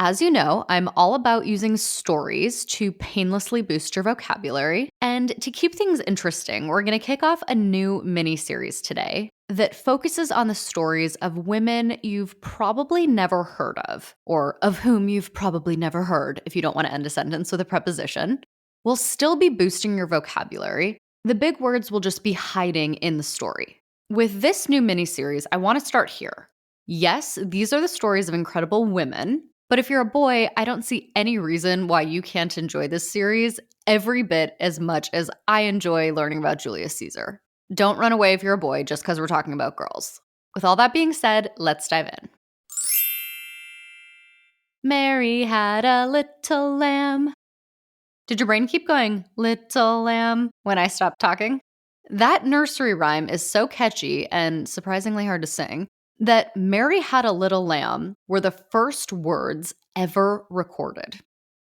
As you know, I'm all about using stories to painlessly boost your vocabulary. And to keep things interesting, we're going to kick off a new mini-series today that focuses on the stories of women you've probably never heard of, or of whom you've probably never heard if you don't want to end a sentence with a preposition. We'll still be boosting your vocabulary. The big words will just be hiding in the story. With this new mini-series, I want to start here. Yes, these are the stories of incredible women, but if you're a boy, I don't see any reason why you can't enjoy this series every bit as much as I enjoy learning about Julius Caesar. Don't run away if you're a boy just because we're talking about girls. With all that being said, let's dive in. Mary had a little lamb. Did your brain keep going, little lamb, when I stopped talking? That nursery rhyme is so catchy and surprisingly hard to sing that Mary had a little lamb were the first words ever recorded.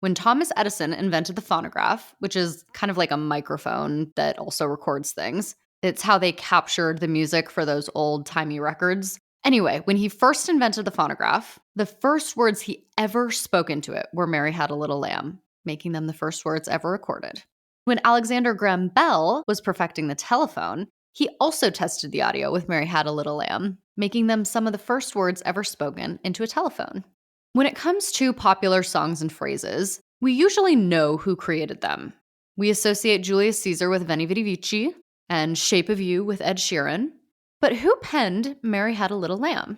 When Thomas Edison invented the phonograph, which is kind of like a microphone that also records things, it's how they captured the music for those old-timey records. Anyway, when he first invented the phonograph, the first words he ever spoke into it were Mary had a little lamb, making them the first words ever recorded. When Alexander Graham Bell was perfecting the telephone, he also tested the audio with Mary had a little lamb, making them some of the first words ever spoken into a telephone. When it comes to popular songs and phrases, we usually know who created them. We associate Julius Caesar with Veni Vidi Vici and Shape of You with Ed Sheeran. But who penned Mary Had a Little Lamb?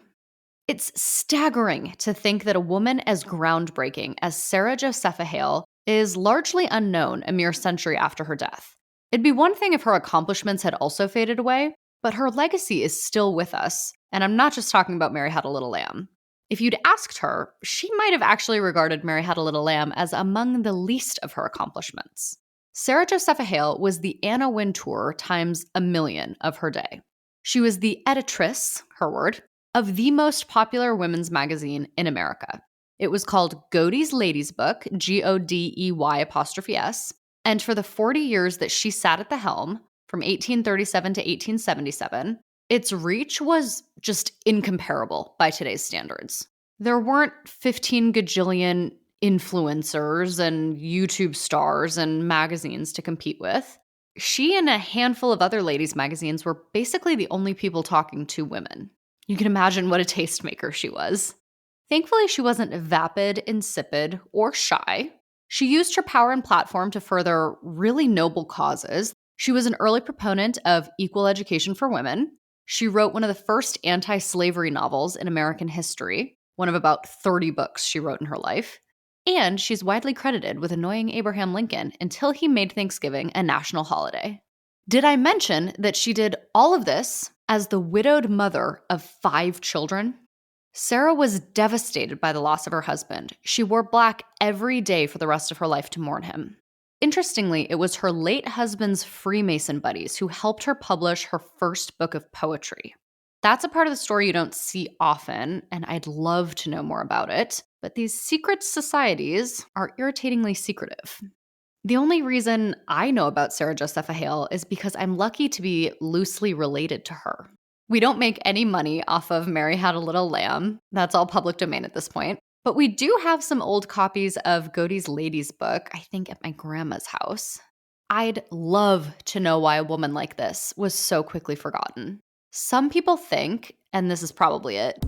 It's staggering to think that a woman as groundbreaking as Sarah Josepha Hale is largely unknown a mere century after her death. It'd be one thing if her accomplishments had also faded away, but her legacy is still with us, and I'm not just talking about Mary Had a Little Lamb. If you'd asked her, she might have actually regarded Mary Had a Little Lamb as among the least of her accomplishments. Sarah Josepha Hale was the Anna Wintour times a million of her day. She was the editress, her word, of the most popular women's magazine in America. It was called Godey's Ladies Book, Godey''S, and for the 40 years that she sat at the helm, from 1837 to 1877, its reach was just incomparable by today's standards. There weren't 15 gajillion influencers and YouTube stars and magazines to compete with. She and a handful of other ladies' magazines were basically the only people talking to women. You can imagine what a tastemaker she was. Thankfully, she wasn't vapid, insipid, or shy. She used her power and platform to further really noble causes. She was an early proponent of equal education for women. She wrote one of the first anti-slavery novels in American history, one of about 30 books she wrote in her life. And she's widely credited with annoying Abraham Lincoln until he made Thanksgiving a national holiday. Did I mention that she did all of this as the widowed mother of 5 children? Sarah was devastated by the loss of her husband. She wore black every day for the rest of her life to mourn him. Interestingly, it was her late husband's Freemason buddies who helped her publish her first book of poetry. That's a part of the story you don't see often, and I'd love to know more about it, but these secret societies are irritatingly secretive. The only reason I know about Sarah Josepha Hale is because I'm lucky to be loosely related to her. We don't make any money off of Mary Had a Little Lamb. That's all public domain at this point. But we do have some old copies of Godey's Ladies Book, I think at my grandma's house. I'd love to know why a woman like this was so quickly forgotten. Some people think, and this is probably it,